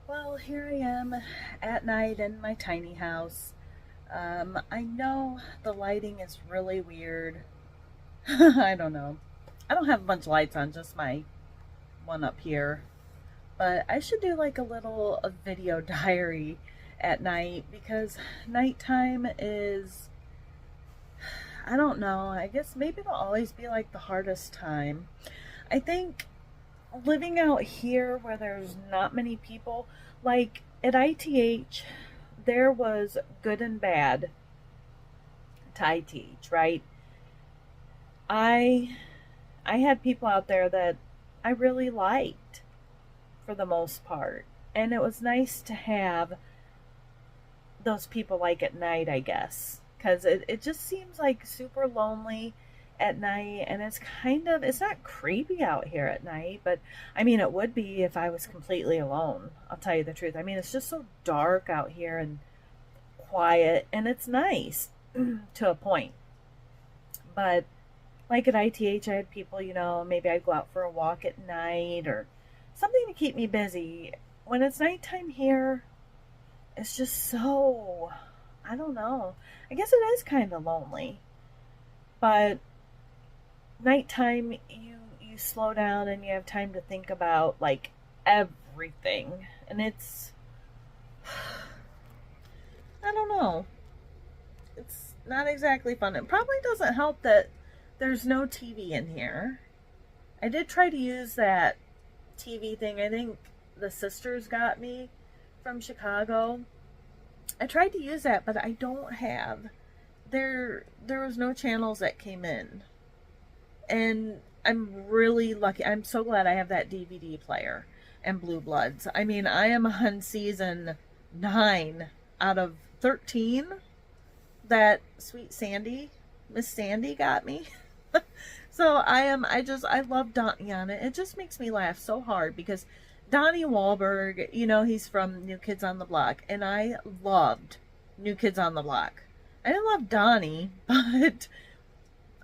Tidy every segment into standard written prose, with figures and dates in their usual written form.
Well, here I am at night in my tiny house. I know the lighting is really weird. I don't know. I don't have a bunch of lights on, just my one up here. But I should do like a video diary at night because nighttime is, I don't know, I guess maybe it'll always be like the hardest time. I think living out here where there's not many people, like at ITH, there was good and bad to ITH, right? I I had people out there that I really liked for the most part. And it was nice to have those people like at night, I guess. Because it just seems like super lonely at night. And it's not creepy out here at night. But I mean, it would be if I was completely alone. I'll tell you the truth. I mean, it's just so dark out here and quiet. And it's nice to a point. But like at ITH, I had people, maybe I'd go out for a walk at night or something to keep me busy. When it's nighttime here, it's just so, I don't know. I guess it is kind of lonely. But nighttime, you slow down and you have time to think about like everything. And it's, I don't know. It's not exactly fun. It probably doesn't help that there's no TV in here. I did try to use that TV thing. I think the sisters got me from Chicago. I tried to use that, but I don't have. There was no channels that came in. And I'm really lucky. I'm so glad I have that DVD player and Blue Bloods. I mean, I am on season 9 out of 13 that Sweet Sandy, Miss Sandy got me. So I love Donnie on it. It just makes me laugh so hard because Donnie Wahlberg, he's from New Kids on the Block, and I loved New Kids on the Block. I didn't love Donnie, but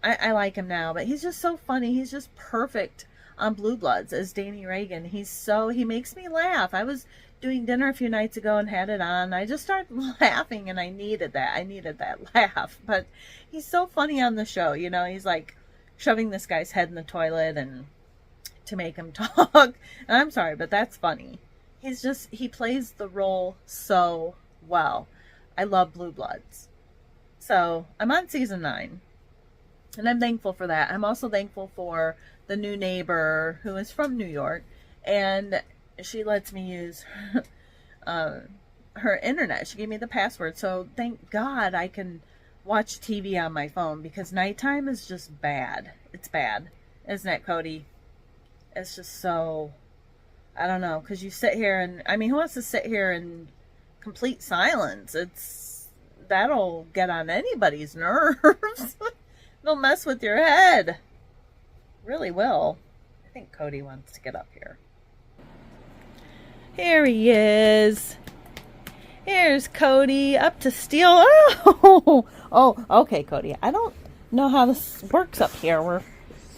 I like him now. But he's just so funny. He's just perfect on Blue Bloods as Danny Reagan. He makes me laugh. I was doing dinner a few nights ago and had it on. I just started laughing, and I needed that. I needed that laugh. But he's so funny on the show. He's like shoving this guy's head in the toilet and to make him talk. And I'm sorry, but that's funny. He plays the role so well. I love Blue Bloods. So I'm on season 9. And I'm thankful for that. I'm also thankful for the new neighbor who is from New York. And she lets me use her internet. She gave me the password. So thank God I can watch TV on my phone because nighttime is just bad. It's bad. Isn't it, Cody? It's just so, I don't know. Because you sit here and, I mean, who wants to sit here in complete silence? That'll get on anybody's nerves. It'll mess with your head. Really will. I think Cody wants to get up here. Here he is. Here's Cody up to steal. Oh, okay, Cody. I don't know how this works up here. We're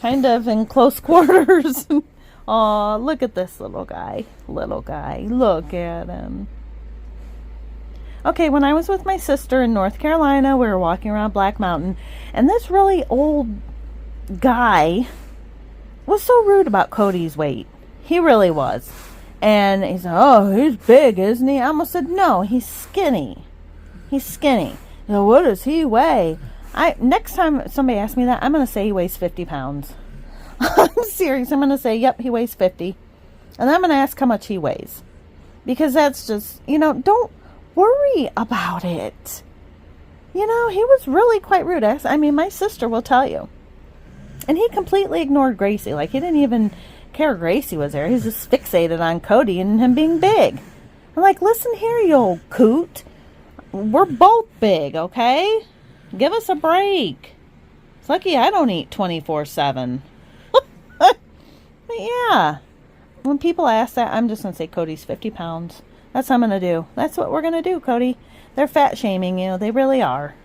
kind of in close quarters. Aw, look at this little guy. Look at him. Okay, when I was with my sister in North Carolina, we were walking around Black Mountain, and this really old guy was so rude about Cody's weight. He really was. And he said, "Oh, he's big, isn't he?" I almost said, "No, he's skinny. He's skinny." So what does he weigh? Next time somebody asks me that, I'm going to say he weighs 50 pounds. I'm serious. I'm going to say, yep, he weighs 50. And I'm going to ask how much he weighs. Because that's just, don't worry about it. He was really quite rude. I mean, my sister will tell you. And he completely ignored Gracie. Like, he didn't even care Gracie was there. He's just fixated on Cody and him being big. I'm like, listen here, you old coot. We're both big, okay? Give us a break. It's lucky I don't eat 24/7. But yeah, when people ask that, I'm just going to say Cody's 50 pounds. That's what I'm going to do. That's what we're going to do, Cody. They're fat shaming you. They really are.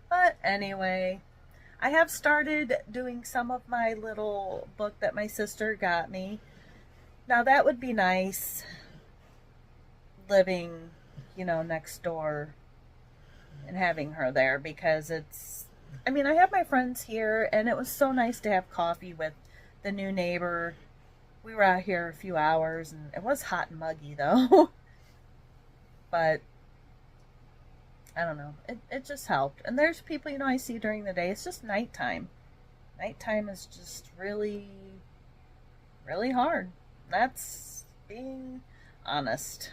But anyway, I have started doing some of my little book that my sister got me. Now that would be nice, living, next door and having her there, because I mean, I have my friends here, and it was so nice to have coffee with the new neighbor. We were out here a few hours, and it was hot and muggy, though. But I don't know. It just helped. And there's people, I see during the day. It's just nighttime. Nighttime is just really, really hard. That's being honest.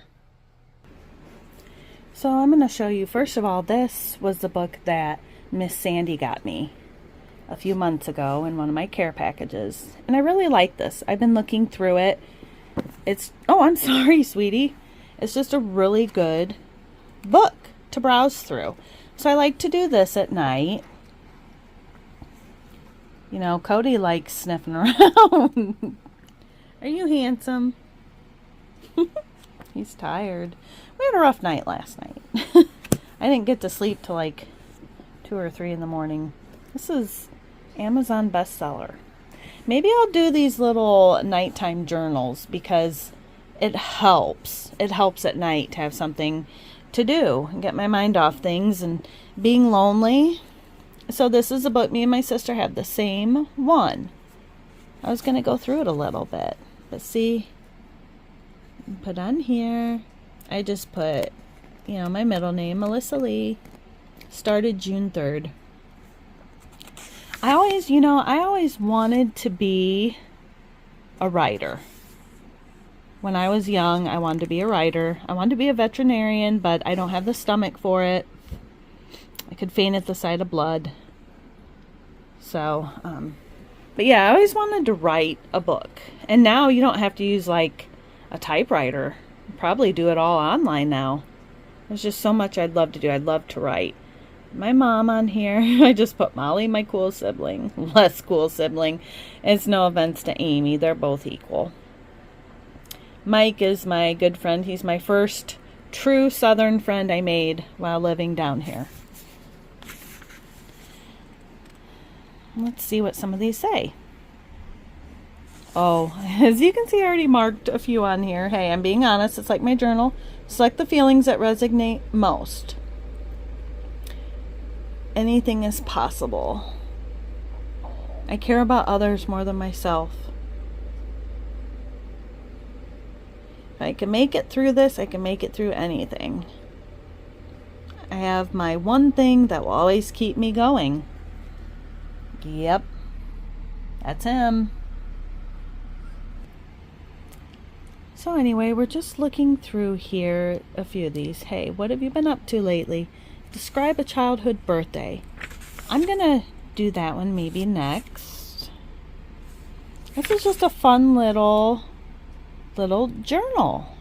So I'm going to show you, first of all, this was the book that Miss Sandy got me a few months ago in one of my care packages. And I really like this. I've been looking through it. Oh, I'm sorry, sweetie. It's just a really good book to browse through. So I like to do this at night. Cody likes sniffing around. Are you handsome? He's tired. We had a rough night last night. I didn't get to sleep till like 2 or 3 in the morning. This is Amazon bestseller. Maybe I'll do these little nighttime journals, because it helps. It helps at night to have something to do and get my mind off things and being lonely. So this is a book. Me and my sister have the same one. I was going to go through it a little bit, but see, put on here, I just put, my middle name, Melissa Lee, started June 3rd. I always wanted to be a writer. When I was young, I wanted to be a writer. I wanted to be a veterinarian, but I don't have the stomach for it. I could faint at the sight of blood. So, but yeah, I always wanted to write a book. And now you don't have to use like a typewriter. You probably do it all online now. There's just so much I'd love to do. I'd love to write. My mom on here, I just put Molly, my cool sibling, less cool sibling. It's no offense to Amy. They're both equal. Mike is my good friend. He's my first true Southern friend I made while living down here. Let's see what some of these say. Oh, as you can see, I already marked a few on here. Hey, I'm being honest. It's like my journal. Select the feelings that resonate most. Anything is possible. I care about others more than myself. If I can make it through this, I can make it through anything. I have my one thing that will always keep me going. Yep, that's him. So anyway, we're just looking through here a few of these. Hey, what have you been up to lately? Describe a childhood birthday. I'm gonna do that one maybe next. This is just a fun little journal.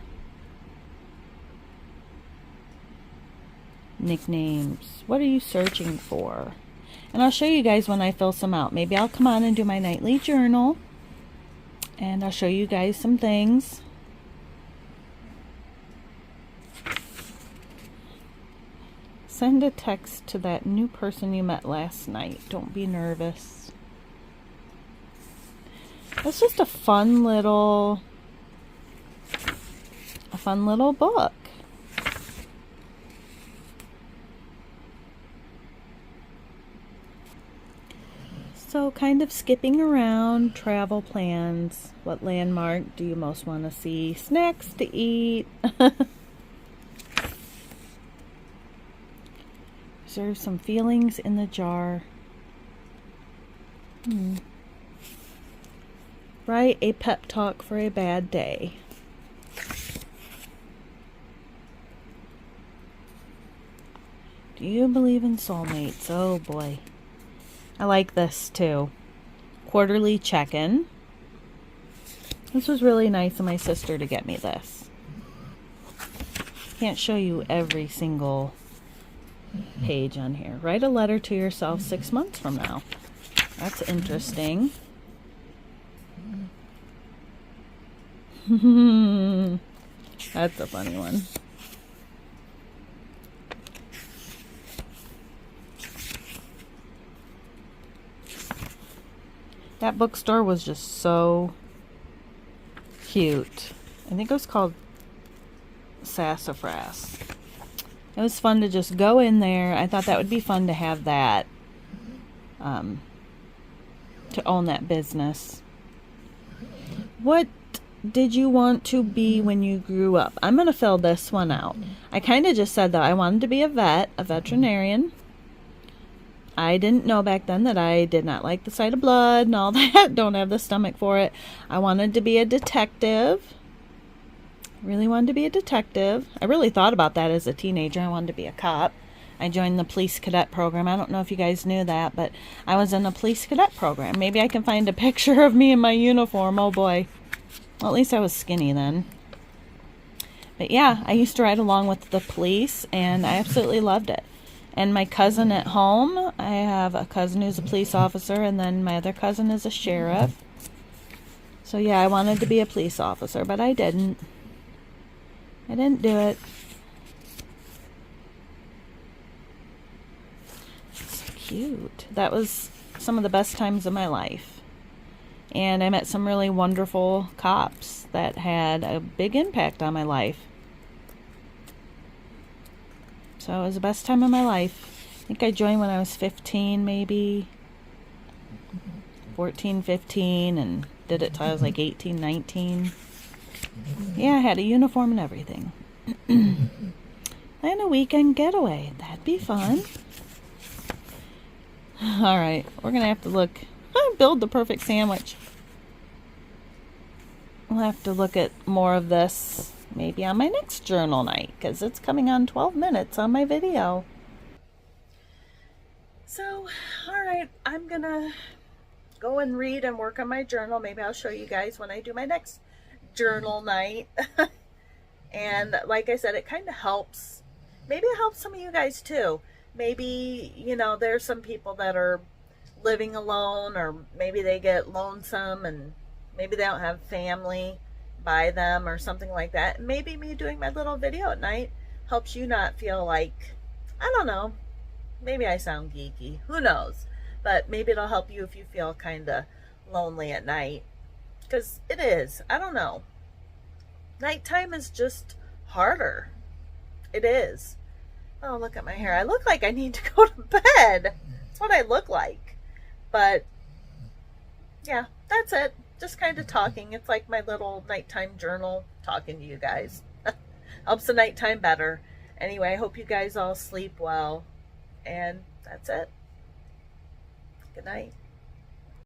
Nicknames. What are you searching for? And I'll show you guys when I fill some out. Maybe I'll come on and do my nightly journal. And I'll show you guys some things. Send a text to that new person you met last night. Don't be nervous. It's just a fun little book. So kind of skipping around, travel plans. What landmark do you most want to see? Snacks to eat. Reserve some feelings in the jar. Write a pep talk for a bad day. Do you believe in soulmates? Oh boy. I like this too. Quarterly check-in. This was really nice of my sister to get me this. Can't show you every single page on here. Write a letter to yourself 6 months from now. That's interesting. That's a funny one. That bookstore was just so cute. I think it was called sassafras. It was fun to just go in there. I thought that would be fun to have that, to own that business. What did you want to be when you grew up? I'm going to fill this one out. I kind of just said that I wanted to be a veterinarian. I didn't know back then that I did not like the sight of blood and all that. Don't have the stomach for it. I wanted to be a detective. Really wanted to be a detective. I really thought about that as a teenager. I wanted to be a cop. I joined the police cadet program. I don't know if you guys knew that, but I was in a police cadet program. Maybe I can find a picture of me in my uniform. Oh boy. Well, at least I was skinny then. But yeah, I used to ride along with the police, and I absolutely loved it. And my cousin at home, I have a cousin who's a police officer, and then my other cousin is a sheriff. So yeah, I wanted to be a police officer, but I didn't. I didn't do it. So cute. That was some of the best times of my life. And I met some really wonderful cops that had a big impact on my life. So it was the best time of my life. I think I joined when I was 15, maybe 14, 15, and did it till I was like 18, 19. Yeah, I had a uniform and everything. And a weekend getaway. That'd be fun. All right, we're going to have to build the perfect sandwich. We'll have to look at more of this maybe on my next journal night, because it's coming on 12 minutes on my video. So, all right, I'm going to go and read and work on my journal. Maybe I'll show you guys when I do my next journal night. And like I said, it kind of helps. Maybe it helps some of you guys too. Maybe, there's some people that are living alone, or maybe they get lonesome and maybe they don't have family by them or something like that. Maybe me doing my little video at night helps you not feel like, I don't know, maybe I sound geeky, who knows, but maybe it'll help you if you feel kind of lonely at night, because it is. I don't know, nighttime is just harder. It is. Oh, look at my hair. I look like I need to go to bed. That's what I look like. But yeah, that's it. Just kind of talking. It's like my little nighttime journal, talking to you guys. Helps the nighttime better. Anyway, I hope you guys all sleep well. And that's it. Good night.